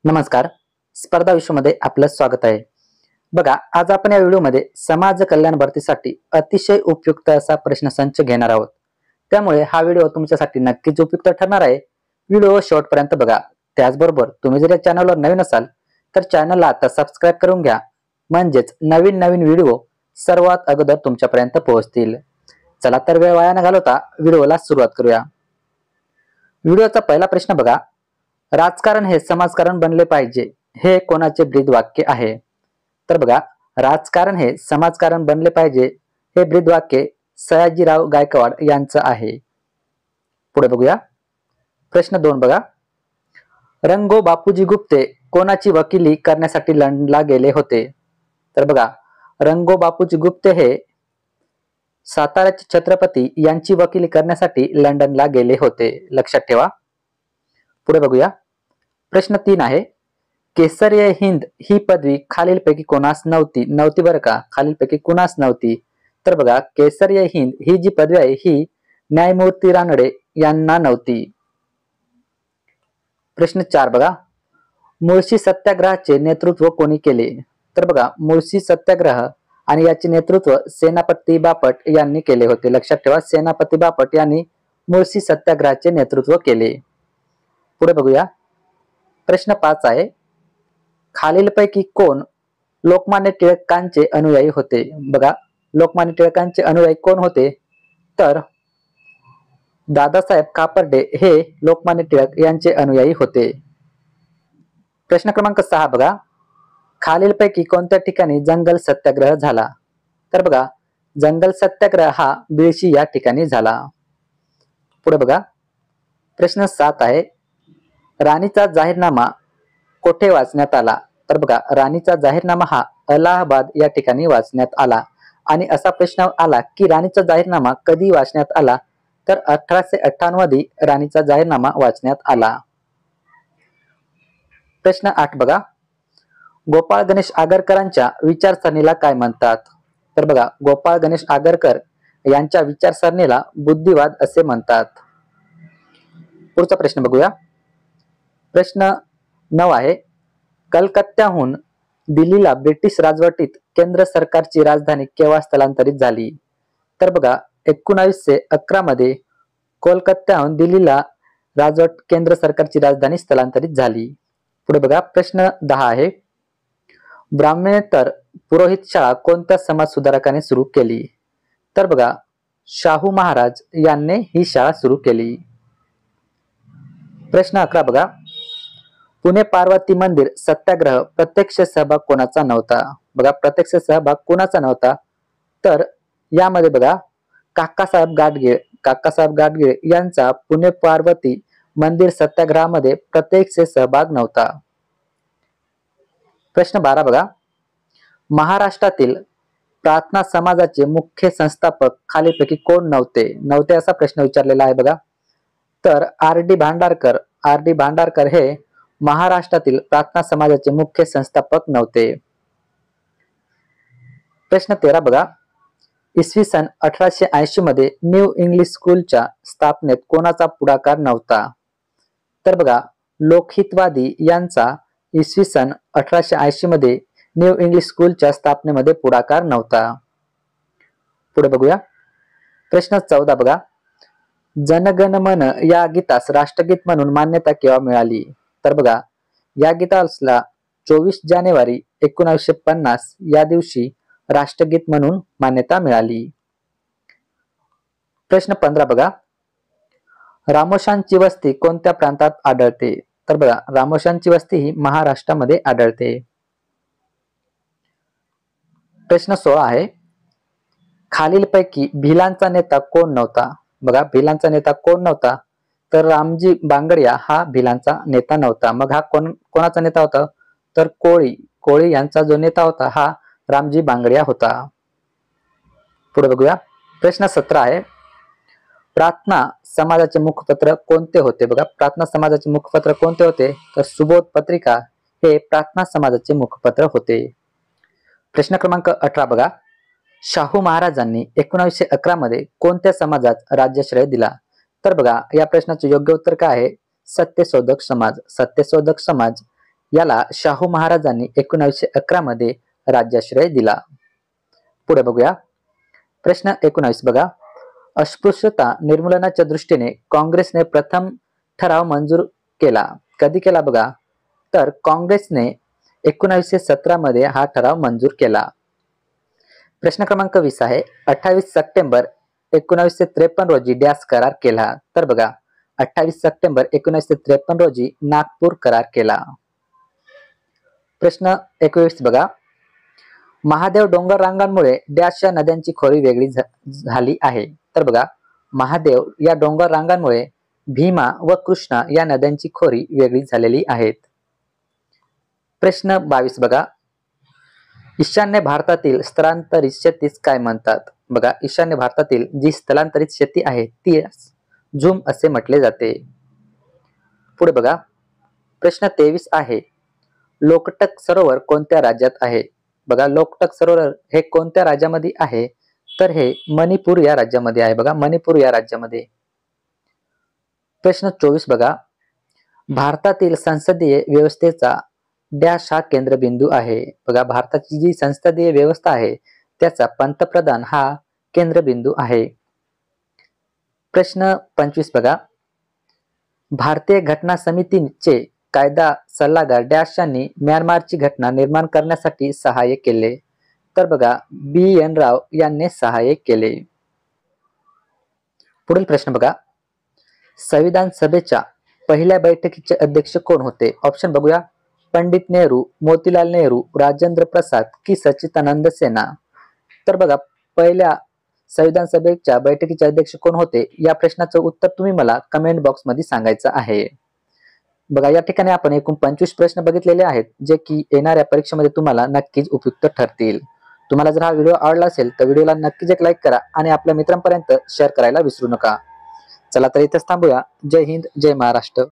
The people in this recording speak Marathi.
नमस्कार. स्पर्धा विश्वमध्ये आपलं स्वागत आहे. बघा, आज आपण या व्हिडिओमध्ये समाज कल्याण भरतीसाठी अतिशय उपयुक्त असा प्रश्नसंच घेणार आहोत. त्यामुळे हा व्हिडिओ तुमच्यासाठी नक्कीच उपयुक्त ठरणार आहे. व्हिडिओ शेवटपर्यंत बघा. त्याचबरोबर तुम्ही जर या चॅनलवर नवीन असाल तर चॅनलला आता सबस्क्राईब करून घ्या, म्हणजेच नवीन नवीन व्हिडिओ सर्वात अगोदर तुमच्यापर्यंत पोहोचतील. चला तर वेळ वाया न घालवता व्हिडिओला सुरुवात करूया. व्हिडिओचा पहिला प्रश्न बघा. राजकारण हे समाजकारण बनले पाहिजे हे कोणाचे ब्रीद वाक्य आहे? तर बघा, राजकारण हे समाजकारण बनले पाहिजे हे ब्रीद वाक्य सयाजीराव गायकवाड यांचं आहे. पुढे बघूया. प्रश्न 2 बघा. रंगो बापूजी गुप्ते कोणाची वकिली करण्यासाठी लंडनला गेले होते? तर बघा, रंगो बापूजी गुप्ते हे साताऱ्याचे छत्रपती यांची वकिली करण्यासाठी लंडनला गेले होते. लक्षात ठेवा. पुढे बघूया. प्रश्न 3 आहे. केसरीय हिंद ही पदवी खालीलपैकी कोणास नव्हती बरं का, खालीलपैकी कुणास नव्हती? तर बघा, केसरीय हिंद ही जी पदवी आहे ही न्यायमूर्ती रानडे यांना नव्हती. प्रश्न 4 बघा. मुळशी सत्याग्रहाचे नेतृत्व कोणी केले? तर बघा, मुळशी सत्याग्रह आणि याचे नेतृत्व सेनापती बापट यांनी केले होते. लक्षात ठेवा, सेनापती बापट यांनी मुळशी सत्याग्रहाचे नेतृत्व केले. पुढे बघूया. प्रश्न 5 आहे. खालीलपैकी कोण लोकमान्य टिळकांचे अनुयायी होते? बघा, लोकमान्य टिळकांचे अनुयायी कोण होते? तर दादासाहेब खापर्डे हे लोकमान्य टिळक यांचे अनुयायी होते. प्रश्न क्रमांक 6 बघा. खालीलपैकी कोणत्या ठिकाणी जंगल सत्याग्रह झाला? तर बघा, जंगल सत्याग्रह हा बिळशी या ठिकाणी झाला. पुढे बघा. प्रश्न 7 आहे. राणीचा जाहीरनामा कोठे वाचण्यात आला? तर बघा, राणीचा जाहीरनामा हा अलाहाबाद या ठिकाणी वाचण्यात आला. आणि असा प्रश्न आला की राणीचा जाहीरनामा कधी वाचण्यात आला? तर 1858 मध्ये राणीचा जाहीरनामा वाचण्यात आला. प्रश्न 8 बघा. गोपाळ गणेश आगरकरांच्या विचारसरणीला काय म्हणतात? तर बघा, गोपाळ गणेश आगरकर यांच्या विचारसरणीला बुद्धिवाद असे म्हणतात. पुढचा प्रश्न बघूया. प्रश्न 9 आहे. कलकत्त्याहून दिल्लीला ब्रिटिश राजवटीत केंद्र सरकारची राजधानी केव्हा स्थलांतरित झाली? तर बघा, 1911 मध्ये कोलकात्याहून दिल्लीला केंद्र सरकारची राजधानी स्थलांतरित झाली. पुढे बघा. प्रश्न 10 आहे. ब्राह्मणेतर पुरोहित शाळा कोणत्या समाज सुधारकाने सुरू केली? तर बघा, शाहू महाराज यांनी ही शाळा सुरू केली. प्रश्न 11 बघा. पुणे पार्वती मंदिर सत्याग्रह प्रत्यक्ष सहभाग कोणाचा नव्हता? बघा, प्रत्यक्ष सहभाग कोणाचा नव्हता? तर यामध्ये बघा, काकासाहेब गाडगीळ यांचा पुणे पार्वती मंदिर सत्याग्रहामध्ये प्रत्यक्ष सहभाग नव्हता. प्रश्न 12 बघा. महाराष्ट्रातील प्रार्थना समाजाचे मुख्य संस्थापक खालीलपैकी कोण नव्हते असा प्रश्न विचारलेला आहे बघा. तर आर डी भांडारकर हे महाराष्ट्रातील प्रार्थना समाजाचे मुख्य संस्थापक नव्हते. प्रश्न 13 बघा. इसवी सन 1880 मध्ये न्यू इंग्लिश स्कूलच्या स्थापनेत कोणाचा पुढाकार नव्हता? तर बघा, लोकहितवादी यांचा इसवी सन 1880 मध्ये न्यू इंग्लिश स्कूलच्या स्थापनेमध्ये पुढाकार नव्हता. पुढे बघूया. प्रश्न 14 बघा. जनगण मन या गीतास राष्ट्रगीत म्हणून मान्यता केव्हा मिळाली? तर बघा, या गीताला 24 जानेवारी 1950 या दिवशी राष्ट्रगीत म्हणून मान्यता मिळाली. प्रश्न 15 बघा. रामोशांची वस्ती कोणत्या प्रांतात आढळते? तर बघा, रामोशांची वस्ती ही महाराष्ट्रामध्ये आढळते. प्रश्न 16 आहे. खालीलपैकी भिलांचा नेता कोण नव्हता? बघा, भिलांचा नेता कोण नव्हता? तर रामजी बांगडिया हा भिलांचा नेता नव्हता. मग हा कोणाचा नेता होता? तर कोळी यांचा जो नेता होता हा रामजी बांगडिया होता. पुढे बघूया. प्रश्न 17 आहे. प्रार्थना समाजाचे मुखपत्र कोणते होते? बघा, प्रार्थना समाजाचे मुखपत्र कोणते होते? तर सुबोध पत्रिका हे प्रार्थना समाजाचे मुखपत्र होते. प्रश्न क्रमांक 18 बघा. शाहू महाराजांनी 1911 मध्ये कोणत्या समाजात राज्याश्रय दिला? तर बघा, या प्रश्नाचे योग्य उत्तर काय आहे? सत्यशोधक समाज याला शाहू महाराजांनी 1911 मध्ये राज्याश्रय दिला. पुढे बघूया प्रश्न 19 बघा. अस्पृश्यता निर्मूलनाच्या दृष्टीने काँग्रेसने प्रथम ठराव मंजूर केला. कधी केला बघा, तर काँग्रेसने 1917 मध्ये हा ठराव मंजूर केला. प्रश्न क्रमांक 20 आहे. 28 सप्टेंबर 1953 रोजी डॅश करार केला. तर बघा 28 सप्टेंबर 1953 रोजी नागपूर करार केला. प्रश्न 21 बघा. महादेव डोंगर रांगांमुळे डॅश या नद्यांची खोरी वेगळी झाली आहे. तर बघा महादेव या डोंगर रांगांमुळे भीमा व कृष्णा या नद्यांची खोरी वेगळी झालेली आहेत. प्रश्न 22 बघा. ईशान्य भारतातील स्थलांतरित शेतीस काय म्हणतात? बघा ईशान्य भारतातील जी स्थलांतरित शेती आहे ती झूम असे म्हटले जाते. पुढे बघा प्रश्न 23 आहे. लोकटक सरोवर कोणत्या राज्यात आहे? बघा लोकटक सरोवर हे कोणत्या राज्यामध्ये आहे? तर हे मणिपूर या राज्यामध्ये आहे. बघा मणिपूर या राज्यामध्ये. प्रश्न 24 बघा. भारतातील संसदीय व्यवस्थेचा डॅश हा केंद्रबिंदू आहे. बघा भारताची जी संसदीय व्यवस्था आहे त्याचा पंतप्रधान हा केंद्रबिंदू आहे. प्रश्न 25 बघा. भारतीय घटना समितीचे कायदा सल्लागार डॅश यांनी म्यानमारची घटना निर्माण करण्यासाठी सहाय्य केले. तर बघा BN राव यांनी सहाय्य केले. पुढील प्रश्न बघा. संविधान सभेच्या पहिल्या बैठकीचे अध्यक्ष कोण होते? ऑप्शन बघूया. पंडित नेहरू, मोतीलाल नेहरू, राजेंद्र प्रसाद की सच्चिदानंद सिन्हा. तर बघा पहिल्या संविधान सभेच्या बैठकीचे अध्यक्ष कोण होते या प्रश्नाचं उत्तर तुम्ही मला कमेंट बॉक्स मध्ये सांगायचं आहे. बघा या ठिकाणी आपण एकूण 25 प्रश्न बघितलेले आहेत जे की येणाऱ्या परीक्षेमध्ये तुम्हाला नक्कीच उपयुक्त ठरतील. तुम्हाला जर हा व्हिडिओ आवडला असेल तर व्हिडिओला नक्कीच एक लाईक करा आणि आपल्या मित्रांपर्यंत शेअर करायला विसरू नका. चला तर इथेच थांबूया. जय हिंद, जय महाराष्ट्र.